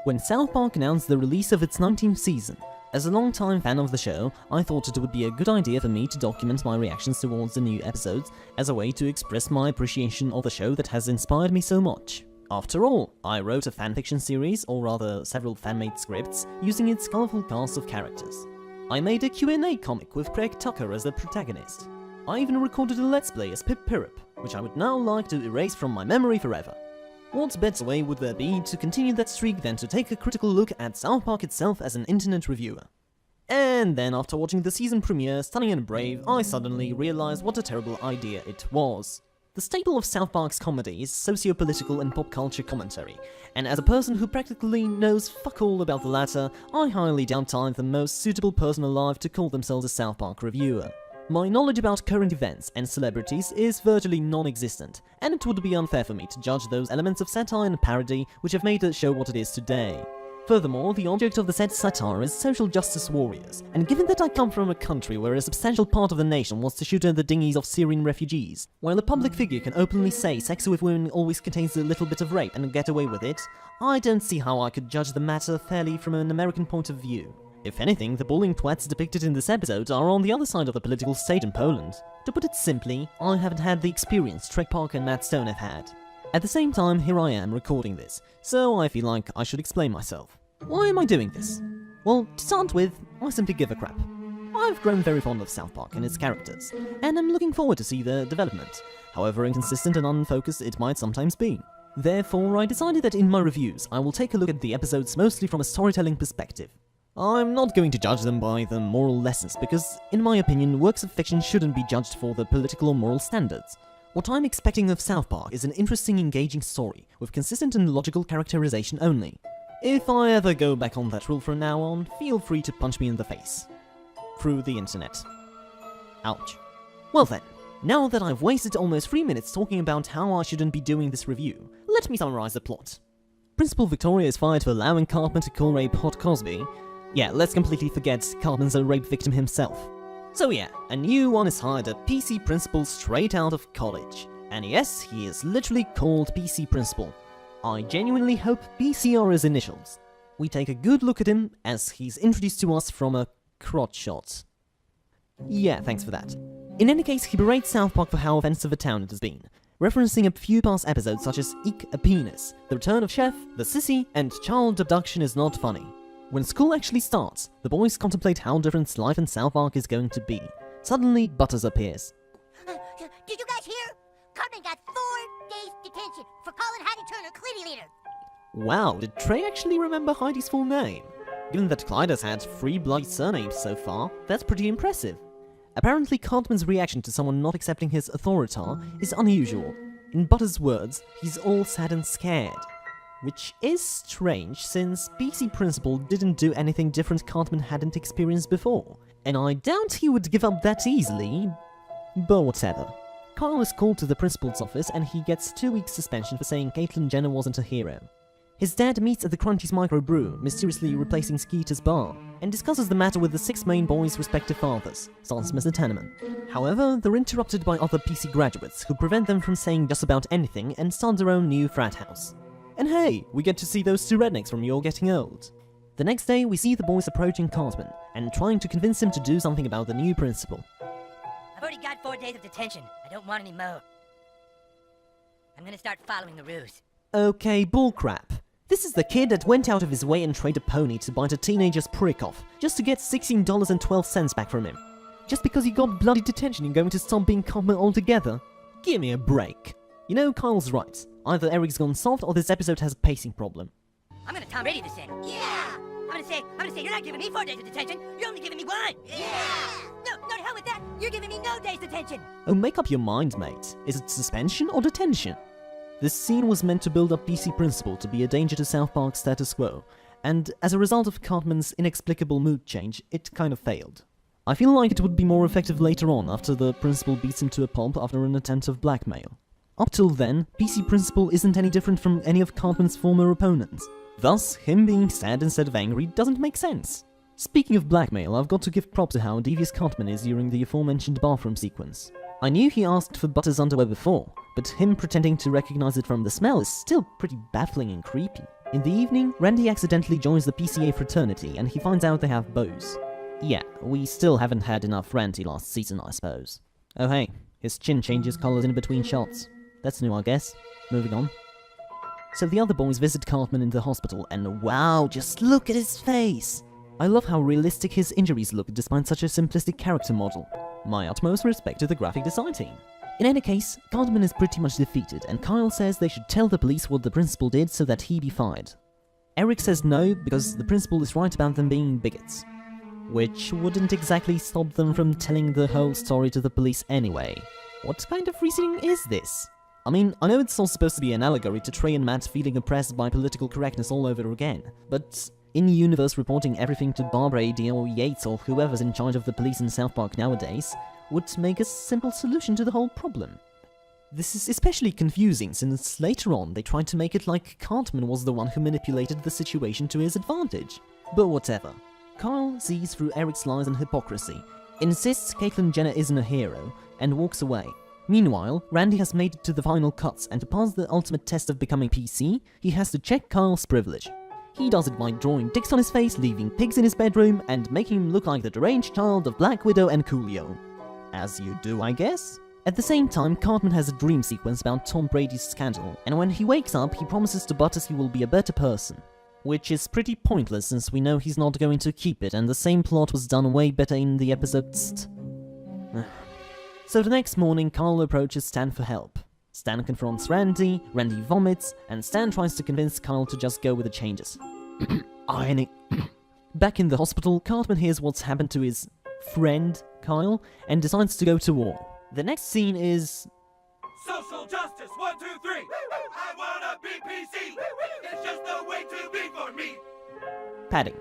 when South Park announced the release of its 19th season. As a long-time fan of the show, I thought it would be a good idea for me to document my reactions towards the new episodes as a way to express my appreciation of the show that has inspired me so much. After all, I wrote a fanfiction series, or rather several fan-made scripts, using its colourful cast of characters. I made a Q&A comic with Craig Tucker as the protagonist. I even recorded a Let's Play as Pip Pirrup, which I would now like to erase from my memory forever. What better way would there be to continue that streak than to take a critical look at South Park itself as an internet reviewer? And then after watching the season premiere, Stunning and Brave, I suddenly realized what a terrible idea it was. The staple of South Park's comedy is socio-political and pop culture commentary, and as a person who practically knows fuck all about the latter, I highly doubt I'm the most suitable person alive to call themselves a South Park reviewer. My knowledge about current events and celebrities is virtually non-existent, and it would be unfair for me to judge those elements of satire and parody which have made the show what it is today. Furthermore, the object of the said satire is social justice warriors, and given that I come from a country where a substantial part of the nation wants to shoot at the dinghies of Syrian refugees, while a public figure can openly say sex with women always contains a little bit of rape and get away with it, I don't see how I could judge the matter fairly from an American point of view. If anything, the bullying twats depicted in this episode are on the other side of the political stage in Poland. To put it simply, I haven't had the experience Trey Parker and Matt Stone have had. At the same time, here I am recording this, so I feel like I should explain myself. Why am I doing this? Well, to start with, I simply give a crap. I've grown very fond of South Park and its characters, and I'm looking forward to see their development, however inconsistent and unfocused it might sometimes be. Therefore, I decided that in my reviews, I will take a look at the episodes mostly from a storytelling perspective. I'm not going to judge them by the moral lessons, because, in my opinion, works of fiction shouldn't be judged for the political or moral standards. What I'm expecting of South Park is an interesting, engaging story, with consistent and logical characterization only. If I ever go back on that rule from now on, feel free to punch me in the face. Through the internet. Ouch. Well then, now that I've wasted almost 3 minutes talking about how I shouldn't be doing this review, let me summarize the plot. Principal Victoria is fired for allowing Cartman to call rape Hot Cosby. Yeah, let's completely forget Cartman's a rape victim himself. So yeah, a new one is hired, a PC principal straight out of college. And yes, he is literally called PC Principal. I genuinely hope PC are his initials. We take a good look at him as he's introduced to us from a crotch shot. Yeah, thanks for that. In any case, he berates South Park for how offensive a town it has been, referencing a few past episodes such as Eek a Penis, The Return of Chef, The Sissy, and Child Abduction is not funny. When school actually starts, the boys contemplate how different life in South Park is going to be. Suddenly, Butters appears. Did you guys hear? Cartman got 4 days detention for calling Heidi Turner Clitty Leader. Wow, did Trey actually remember Heidi's full name? Given that Clyde has had 3 bloody surnames so far, that's pretty impressive. Apparently, Cartman's reaction to someone not accepting his authority is unusual. In Butters' words, he's all sad and scared. Which is strange, since PC Principal didn't do anything different Cartman hadn't experienced before, and I doubt he would give up that easily, but whatever. Kyle is called to the principal's office and he gets 2 weeks suspension for saying Caitlyn Jenner wasn't a hero. His dad meets at the Crunchies microbrew, mysteriously replacing Skeeter's bar, and discusses the matter with the 6 main boys' respective fathers, sans Mr. Tanneman. However, they're interrupted by other PC graduates who prevent them from saying just about anything and start their own new frat house. And hey, we get to see those 2 rednecks from You're Getting Old. The next day, we see the boys approaching Cartman and trying to convince him to do something about the new principal. I've already got 4 days of detention. I don't want any more. I'm gonna start following the rules. Okay, bullcrap. This is the kid that went out of his way and traded a pony to bite a teenager's prick off, just to get $16.12 back from him. Just because he got bloody detention, you're going to stop being Cartman altogether? Give me a break. You know, Kyle's right. Either Eric's gone soft or this episode has a pacing problem. I'm gonna Tom Brady this thing. Yeah! I'm gonna say, you're not giving me 4 days of detention, you're only giving me 1! Yeah! No, to hell with that! You're giving me no days detention! Oh, make up your mind, mate. Is it suspension or detention? This scene was meant to build up PC Principal to be a danger to South Park's status quo, and as a result of Cartman's inexplicable mood change, it kind of failed. I feel like it would be more effective later on after the principal beats him to a pulp after an attempt of blackmail. Up till then, PC Principal isn't any different from any of Cartman's former opponents. Thus, him being sad instead of angry doesn't make sense. Speaking of blackmail, I've got to give props to how devious Cartman is during the aforementioned bathroom sequence. I knew he asked for Butters' underwear before, but him pretending to recognize it from the smell is still pretty baffling and creepy. In the evening, Randy accidentally joins the PCA fraternity and he finds out they have bows. Yeah, we still haven't had enough Randy last season, I suppose. Oh hey, his chin changes colours in between shots. That's new, I guess. Moving on. So the other boys visit Cartman in the hospital and wow, just look at his face! I love how realistic his injuries look despite such a simplistic character model. My utmost respect to the graphic design team. In any case, Cartman is pretty much defeated and Kyle says they should tell the police what the principal did so that he be fired. Eric says no because the principal is right about them being bigots. Which wouldn't exactly stop them from telling the whole story to the police anyway. What kind of reasoning is this? I mean, I know it's all supposed to be an allegory to Trey and Matt feeling oppressed by political correctness all over again, but in-universe reporting everything to Barbara AD or Yates or whoever's in charge of the police in South Park nowadays would make a simple solution to the whole problem. This is especially confusing since later on they tried to make it like Cartman was the one who manipulated the situation to his advantage. But whatever. Kyle sees through Eric's lies and hypocrisy, insists Caitlyn Jenner isn't a hero, and walks away. Meanwhile, Randy has made it to the final cuts, and to pass the ultimate test of becoming PC, he has to check Kyle's privilege. He does it by drawing dicks on his face, leaving pigs in his bedroom, and making him look like the deranged child of Black Widow and Coolio. As you do, I guess? At the same time, Cartman has a dream sequence about Tom Brady's scandal, and when he wakes up, he promises to Butters he will be a better person. Which is pretty pointless since we know he's not going to keep it, and the same plot was done way better in the episode So the next morning, Kyle approaches Stan for help. Stan confronts Randy, Randy vomits, and Stan tries to convince Kyle to just go with the changes. Irony. Back in the hospital, Cartman hears what's happened to his friend, Kyle, and decides to go to war. The next scene is... Social justice, 1, 2, 3. I wanna be PC. It's just the way to be for me. padding.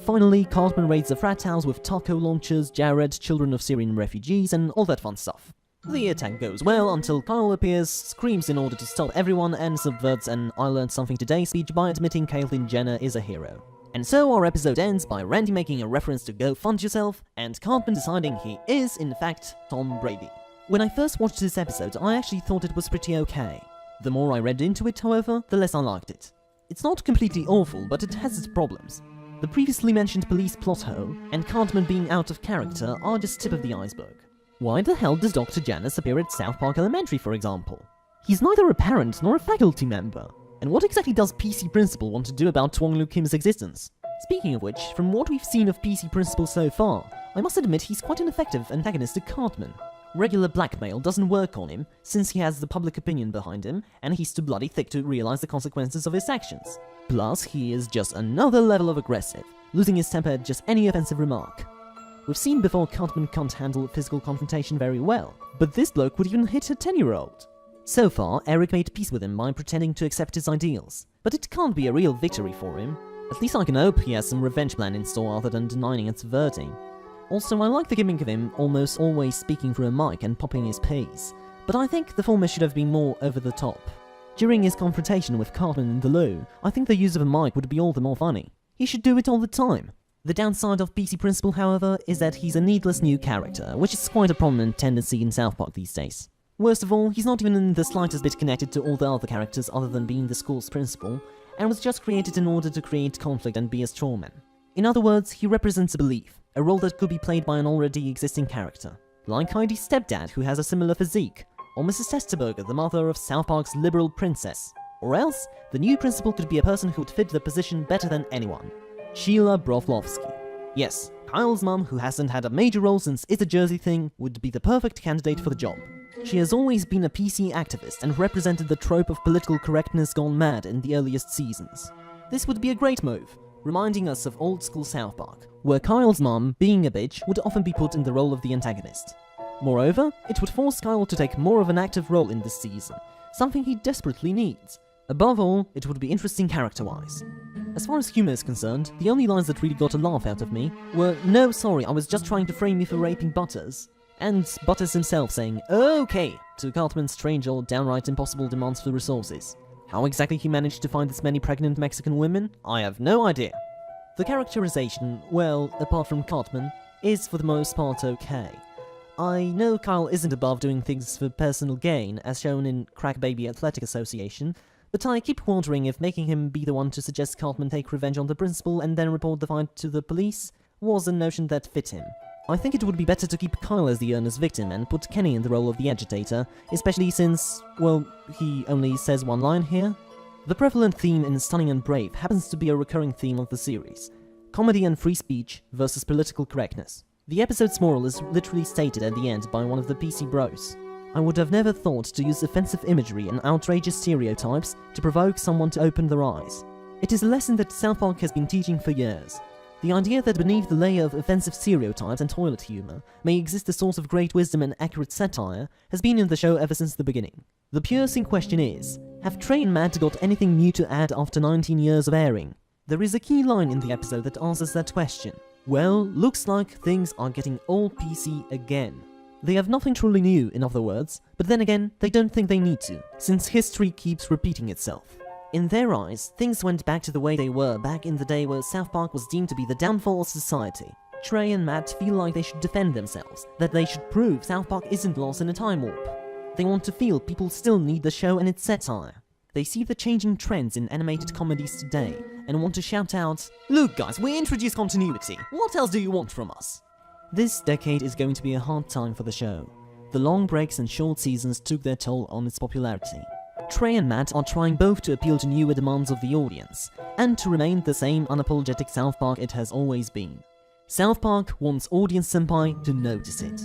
Finally, Cartman raids the frat house with taco launchers, Jared, children of Syrian refugees, and all that fun stuff. The attack goes well until Kyle appears, screams in order to stop everyone, and subverts an I learned something today speech by admitting Caitlyn Jenner is a hero. And so our episode ends by Randy making a reference to go fund yourself, and Cartman deciding he is, in fact, Tom Brady. When I first watched this episode, I actually thought it was pretty okay. The more I read into it, however, the less I liked it. It's not completely awful, but it has its problems. The previously mentioned police plot hole, and Cartman being out of character are just tip of the iceberg. Why the hell does Dr. Janus appear at South Park Elementary, for example? He's neither a parent nor a faculty member. And what exactly does PC Principal want to do about Twong-Lu Kim's existence? Speaking of which, from what we've seen of PC Principal so far, I must admit he's quite an effective antagonist to Cartman. Regular blackmail doesn't work on him, since he has the public opinion behind him, and he's too bloody thick to realize the consequences of his actions. Plus, he is just another level of aggressive, losing his temper at just any offensive remark. We've seen before Cartman can't handle physical confrontation very well, but this bloke would even hit a 10-year-old. So far, Eric made peace with him by pretending to accept his ideals, but it can't be a real victory for him. At least I can hope he has some revenge plan in store other than denying and subverting. Also, I like the gimmick of him almost always speaking through a mic and popping his peas, but I think the former should have been more over the top. During his confrontation with Cartman in the loo, I think the use of a mic would be all the more funny. He should do it all the time. The downside of PC Principal, however, is that he's a needless new character, which is quite a prominent tendency in South Park these days. Worst of all, he's not even in the slightest bit connected to all the other characters other than being the school's principal, and was just created in order to create conflict and be a strawman. In other words, he represents a belief, a role that could be played by an already existing character. Like Heidi's stepdad, who has a similar physique, or Mrs. Testerberger, the mother of South Park's liberal princess. Or else, the new principal could be a person who would fit the position better than anyone. Sheila Broflovsky. Yes, Kyle's mum, who hasn't had a major role since It's a Jersey Thing, would be the perfect candidate for the job. She has always been a PC activist and represented the trope of political correctness gone mad in the earliest seasons. This would be a great move, reminding us of old school South Park, where Kyle's mum, being a bitch, would often be put in the role of the antagonist. Moreover, it would force Kyle to take more of an active role in this season, something he desperately needs. Above all, it would be interesting character-wise. As far as humor is concerned, the only lines that really got a laugh out of me were, "No, sorry, I was just trying to frame you for raping Butters," and Butters himself saying, "Okay," to Cartman's strange or downright impossible demands for resources. How exactly he managed to find this many pregnant Mexican women? I have no idea. The characterization, well, apart from Cartman, is for the most part okay. I know Kyle isn't above doing things for personal gain, as shown in Crack Baby Athletic Association, but I keep wondering if making him be the one to suggest Cartman take revenge on the principal and then report the fight to the police was a notion that fit him. I think it would be better to keep Kyle as the earnest victim and put Kenny in the role of the agitator, especially since, well, he only says one line here. The prevalent theme in Stunning and Brave happens to be a recurring theme of the series: comedy and free speech versus political correctness. The episode's moral is literally stated at the end by one of the PC bros. I would have never thought to use offensive imagery and outrageous stereotypes to provoke someone to open their eyes. It is a lesson that South Park has been teaching for years. The idea that beneath the layer of offensive stereotypes and toilet humor may exist a source of great wisdom and accurate satire has been in the show ever since the beginning. The piercing question is, have Trey and Matt got anything new to add after 19 years of airing? There is a key line in the episode that answers that question. Well, looks like things are getting all PC again. They have nothing truly new, in other words, but then again, they don't think they need to, since history keeps repeating itself. In their eyes, things went back to the way they were back in the day where South Park was deemed to be the downfall of society. Trey and Matt feel like they should defend themselves, that they should prove South Park isn't lost in a time warp. They want to feel people still need the show and its satire. They see the changing trends in animated comedies today, and want to shout out, "Look guys, we introduced continuity, what else do you want from us?" This decade is going to be a hard time for the show. The long breaks and short seasons took their toll on its popularity. Trey and Matt are trying both to appeal to newer demands of the audience, and to remain the same unapologetic South Park it has always been. South Park wants Audience Senpai to notice it.